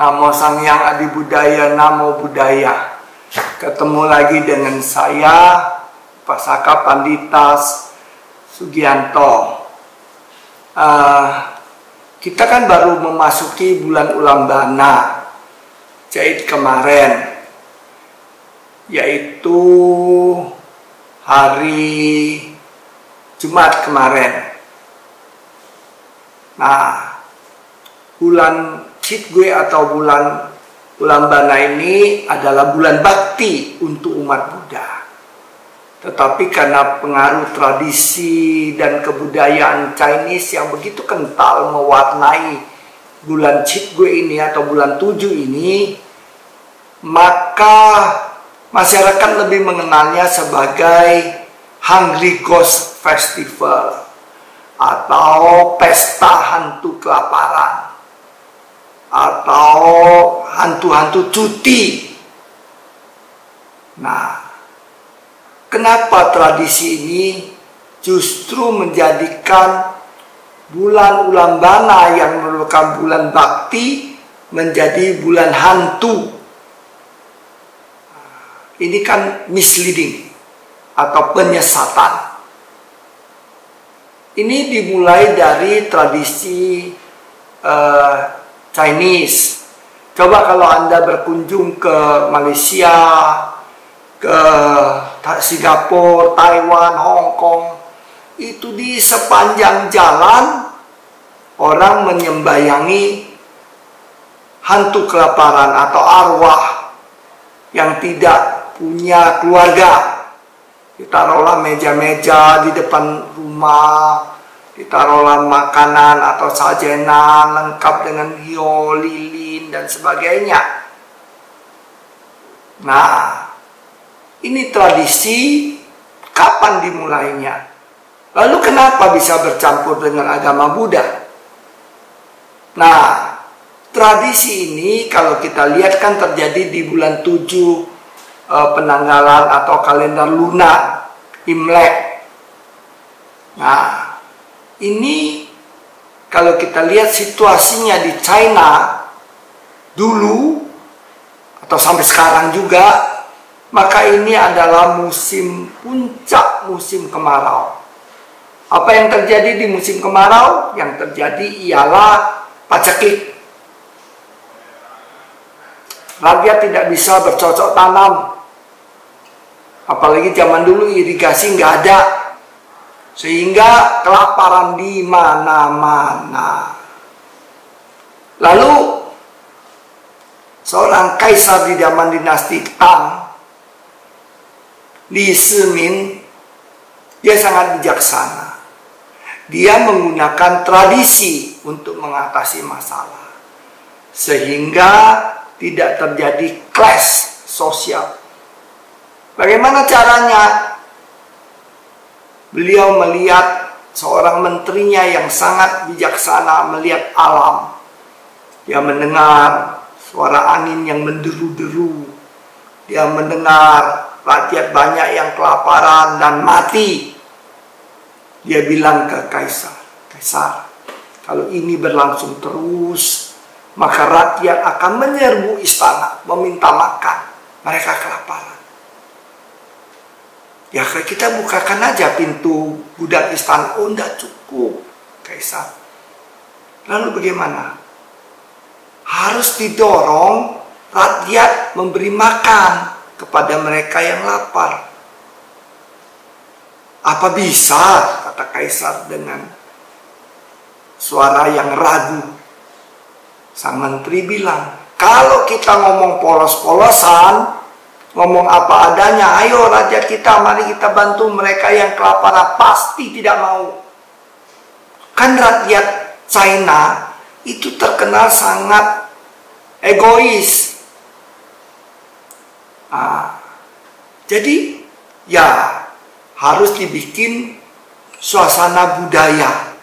Namo Sang Hyang Adi Budaya, Namo Buddhaya. Ketemu lagi dengan saya, Pasaka Pandita Sugianto. Kita kan baru memasuki bulan Ulambana, Jait kemarin, yaitu hari Jumat kemarin. Nah, bulan Citgue atau bulan Ulambana ini adalah bulan bakti untuk umat Buddha. Tetapi karena pengaruh tradisi dan kebudayaan Chinese yang begitu kental mewarnai bulan Citgue ini atau bulan 7 ini, maka masyarakat lebih mengenalnya sebagai Hungry Ghost Festival atau pesta hantu kelaparan atau hantu-hantu cuti. Nah, kenapa tradisi ini justru menjadikan bulan Ulambana yang merupakan bulan bakti menjadi bulan hantu? Ini kan misleading atau penyesatan. Ini dimulai dari tradisi Chinese. Coba kalau Anda berkunjung ke Malaysia, ke Singapura, Taiwan, Hong Kong, itu di sepanjang jalan orang menyembayangi hantu kelaparan atau arwah yang tidak punya keluarga. Ditaruhlah meja-meja di depan rumah, ditaruhlah makanan atau sajenan lengkap dengan hiyo, lilin, dan sebagainya. Nah, ini tradisi kapan dimulainya? Lalu kenapa bisa bercampur dengan agama Buddha? Nah, tradisi ini kalau kita lihat kan terjadi di bulan 7 penanggalan atau kalender lunar, Imlek. Nah, ini kalau kita lihat situasinya di China dulu atau sampai sekarang juga, maka ini adalah musim puncak musim kemarau. Apa yang terjadi di musim kemarau? Yang terjadi ialah paceklik. Rakyat tidak bisa bercocok tanam. Apalagi zaman dulu irigasi nggak ada. Sehingga kelaparan di mana-mana. Lalu seorang kaisar di zaman dinasti Tang, Li Shimin, dia sangat bijaksana. Dia menggunakan tradisi untuk mengatasi masalah. Sehingga tidak terjadi clash sosial. Bagaimana caranya? Beliau melihat seorang menterinya yang sangat bijaksana melihat alam. Dia mendengar suara angin yang menderu-deru. Dia mendengar rakyat banyak yang kelaparan dan mati. Dia bilang ke kaisar, "Kaisar, kalau ini berlangsung terus, maka rakyat akan menyerbu istana, meminta makan. Mereka kelaparan. Ya kita bukakan aja pintu gudang istana." "Oh, enggak cukup, Kaisar." "Lalu bagaimana?" "Harus didorong rakyat memberi makan kepada mereka yang lapar." "Apa bisa?" kata Kaisar dengan suara yang ragu. Sang menteri bilang, "Kalau kita ngomong polos-polosan, ngomong apa adanya, ayo rakyat kita, mari kita bantu mereka yang kelaparan," pasti tidak mau. Kan rakyat China itu terkenal sangat egois. Jadi ya harus dibikin suasana budaya.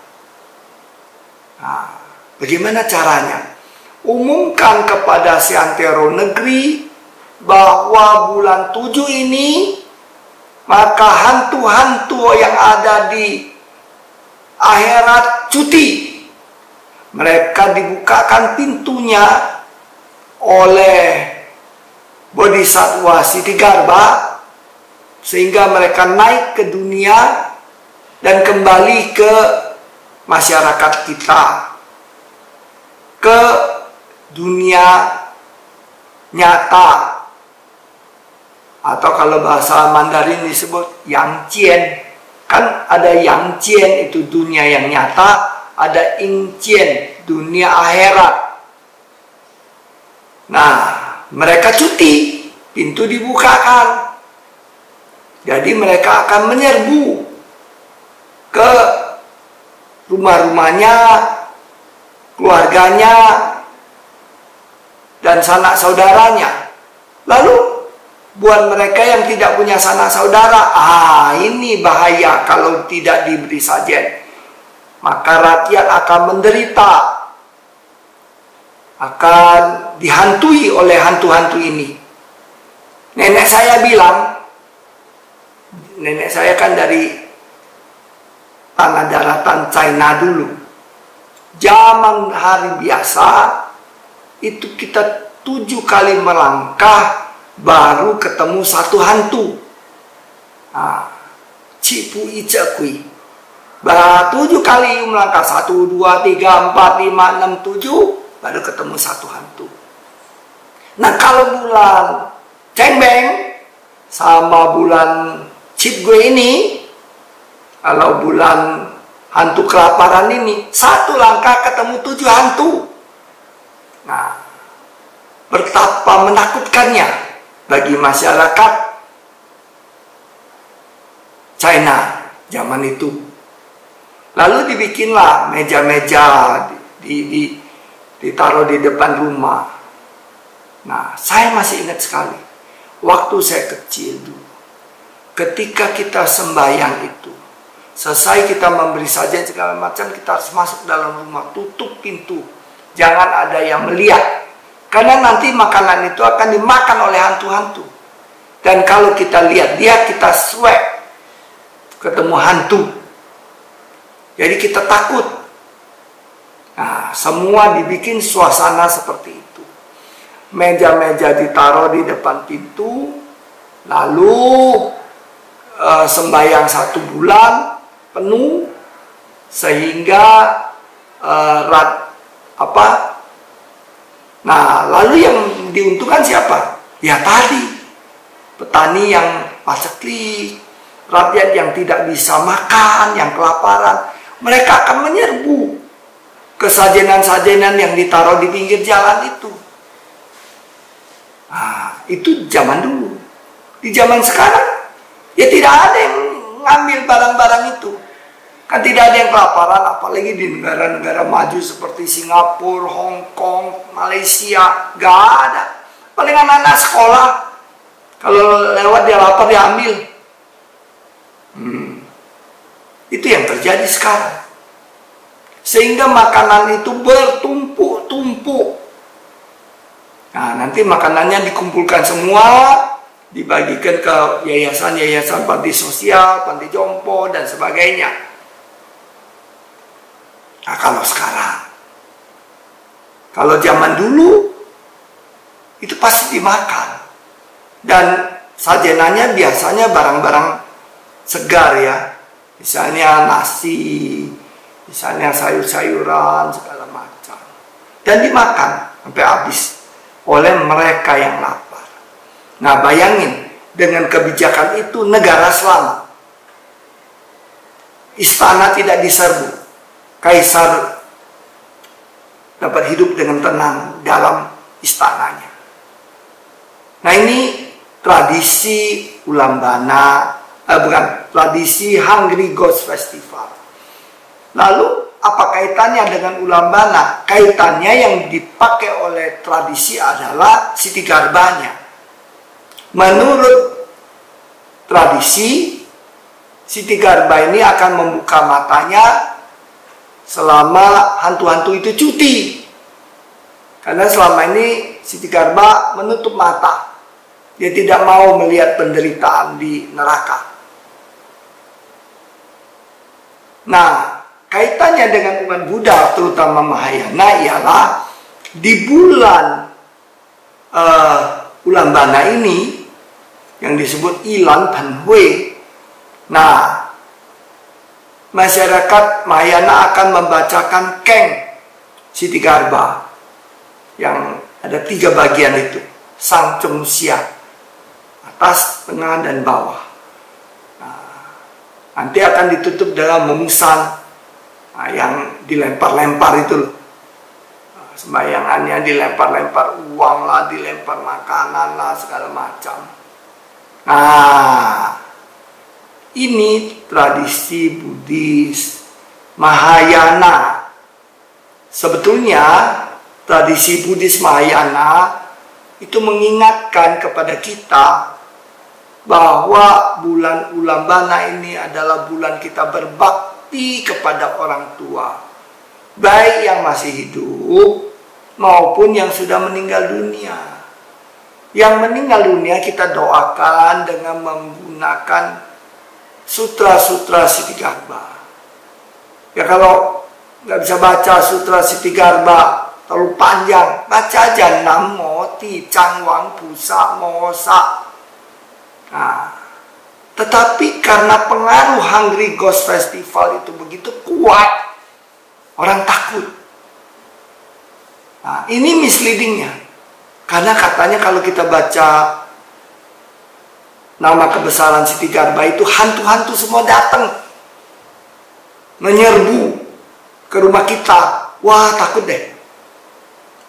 Bagaimana caranya? Umumkan kepada seantero negeri bahwa bulan 7 ini, maka hantu-hantu yang ada di akhirat cuti. Mereka dibukakan pintunya oleh Bodhisattva Ksitigarbha sehingga mereka naik ke dunia dan kembali ke masyarakat kita, ke dunia nyata, atau kalau bahasa Mandarin disebut Yangjian. Kan ada Yangjian itu dunia yang nyata, ada Yingjian dunia akhirat. Nah, mereka cuti, pintu dibukakan. Jadi mereka akan menyerbu ke rumah-rumahnya, keluarganya, dan sanak saudaranya. Lalu buat mereka yang tidak punya sanak saudara, ini bahaya kalau tidak diberi sajen. Maka rakyat akan menderita, akan dihantui oleh hantu-hantu ini. Nenek saya bilang, nenek saya kan dari tanah daratan China dulu. Zaman hari biasa, itu kita 7 kali melangkah baru ketemu satu hantu. Cipu Icekui. 7 kali melangkah, 1, 2, 3, 4, 5, 6, 7, baru ketemu satu hantu. Nah, kalau bulan Cengbeng sama bulan Cipgue ini, kalau bulan hantu kelaparan ini, 1 langkah ketemu 7 hantu. Nah, betapa menakutkannya bagi masyarakat China zaman itu. Lalu dibikinlah meja-meja ditaruh di depan rumah. Nah, saya masih ingat sekali waktu saya kecil dulu, ketika kita sembahyang itu, selesai kita memberi sajian segala macam, kita harus masuk dalam rumah, tutup pintu, jangan ada yang melihat, karena nanti makanan itu akan dimakan oleh hantu-hantu. Dan kalau kita lihat dia, kita swab, ketemu hantu, jadi kita takut. Nah, semua dibikin suasana seperti itu. Meja-meja ditaruh di depan pintu, lalu sembahyang 1 bulan penuh, sehingga nah, lalu yang diuntungkan siapa? Ya tadi, petani yang paceklik, rakyat yang tidak bisa makan, yang kelaparan, mereka akan menyerbu kesajenan-sajenan yang ditaruh di pinggir jalan itu. Nah, itu zaman dulu. Di zaman sekarang, ya tidak ada yang ngambil barang-barang itu. Kan tidak ada yang kelaparan, apalagi di negara-negara maju seperti Singapura, Hong Kong, Malaysia, gak ada. Paling anak-anak sekolah, kalau lewat dia lapar, dia ambil. Itu yang terjadi sekarang. Sehingga makanan itu bertumpuk-tumpuk. Nah, nanti makanannya dikumpulkan semua, dibagikan ke yayasan-yayasan panti sosial, panti jompo, dan sebagainya. Nah, kalau sekarang, kalau zaman dulu, itu pasti dimakan. Dan sajenannya biasanya barang-barang segar ya. Misalnya nasi, misalnya sayur-sayuran, segala macam. Dan dimakan sampai habis oleh mereka yang lapar. Nah, bayangin, dengan kebijakan itu negara selamat. Istana tidak diserbu. Kaisar dapat hidup dengan tenang dalam istananya. Nah, ini tradisi Ulambana, tradisi Hungry Ghost Festival. Lalu apa kaitannya dengan Ulambana? Kaitannya yang dipakai oleh tradisi adalah Ksitigarbhanya. Menurut tradisi, Ksitigarbha ini akan membuka matanya selama hantu-hantu itu cuti. Karena selama ini Ksitigarbha menutup mata. Dia tidak mau melihat penderitaan di neraka. Nah, kaitannya dengan umat Buddha, terutama Mahayana, ialah di bulan Ulambana ini yang disebut Ilan Banhui. Nah, masyarakat Mahayana akan membacakan Keng Siti Garba yang ada 3 bagian itu, Sang Chung Sia, atas, tengah, dan bawah. Nah, nanti akan ditutup dengan Mungsan, yang dilempar-lempar itu loh. Sembayangannya dilempar-lempar uang lah, dilempar makanan lah, segala macam. Nah, ini tradisi Buddhis Mahayana. Sebetulnya tradisi Buddhis Mahayana itu mengingatkan kepada kita bahwa bulan Ulambana ini adalah bulan kita berbakti kepada orang tua, baik yang masih hidup maupun yang sudah meninggal dunia. Yang meninggal dunia kita doakan dengan menggunakan sutra-sutra Siti Garba. Ya kalau nggak bisa baca sutra Siti Garba terlalu panjang, baca aja Namo Ti Chang Wang Pusa Mosa. Nah, tetapi karena pengaruh Hungry Ghost Festival itu begitu kuat, orang takut. Nah, ini misleadingnya. Karena katanya kalau kita baca nama kebesaran Siti Garba itu, hantu-hantu semua datang menyerbu ke rumah kita. Wah, takut deh.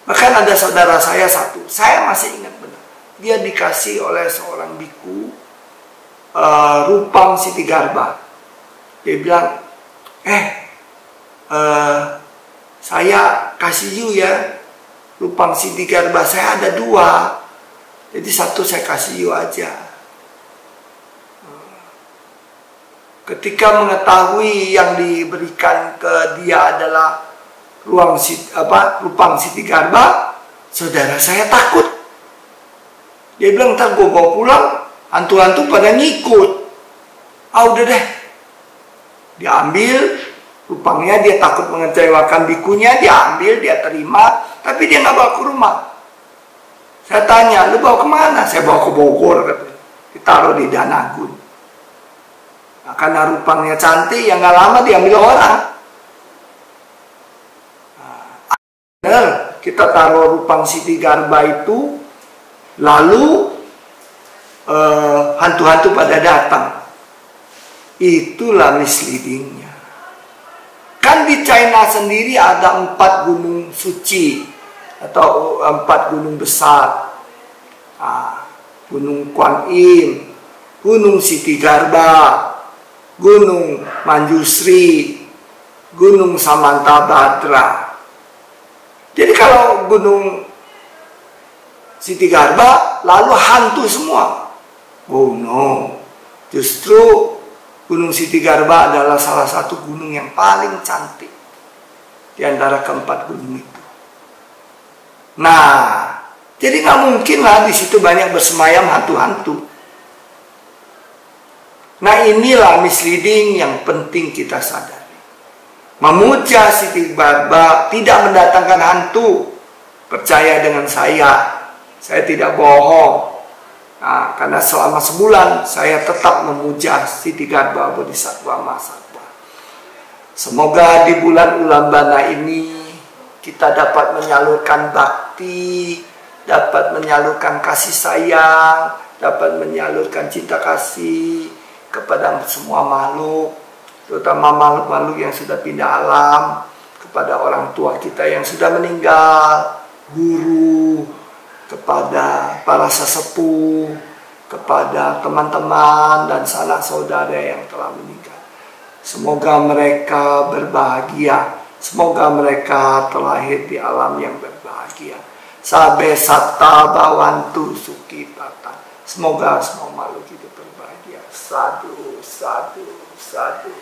Bahkan ada saudara saya satu, saya masih ingat benar. Dia dikasih oleh seorang biku rupang Siti Garba. Dia bilang, saya kasih you ya rupang Siti Garba, saya ada 2, jadi 1 saya kasih you aja. Ketika mengetahui yang diberikan ke dia adalah rupang Siti Garba, saudara saya takut. Dia bilang, ntar gue bawa pulang, hantu-hantu pada ngikut. Udah deh, diambil rupangnya, dia takut mengecewakan bikunya, dia ambil, dia terima, tapi dia nggak bawa ke rumah. Saya tanya, lu bawa kemana? Saya bawa ke Bogor, katanya. Ditaruh di Danagun. Nah, karena rupangnya cantik, yang nggak lama diambil orang. Nah, kita taruh rupang Siti Garba itu, lalu hantu-hantu pada datang. Itulah misleadingnya. Kan di China sendiri ada 4 gunung suci atau 4 gunung besar. Gunung Kuan Im, Gunung Siti Garba, Gunung Manjusri, Gunung Samantabhadra. Jadi kalau Gunung Siti Garba lalu hantu semua. Oh no, justru Gunung Siti Garba adalah salah satu gunung yang paling cantik di antara ke-4 gunung itu. Nah, jadi nggak mungkin lah di situ banyak bersemayam hantu-hantu. Nah, inilah misleading yang penting kita sadari. Memuja Siti Garba tidak mendatangkan hantu. Percaya dengan saya tidak bohong. Nah, karena selama sebulan saya tetap memuja Siti Garba Bodhisattva Mahasattva. Semoga di bulan Ulambana ini kita dapat menyalurkan bakti, dapat menyalurkan kasih sayang, dapat menyalurkan cinta kasih kepada semua makhluk, terutama makhluk-makhluk yang sudah pindah alam, kepada orang tua kita yang sudah meninggal, guru, kepada para sesepuh, kepada teman-teman dan sanak saudara yang telah meninggal. Semoga mereka berbahagia. Semoga mereka terlahir di alam yang berbahagia. Sabe satta bawantu sukitata. Semoga semua makhluk hidup berbahagia. Sadu, sadu, sadu.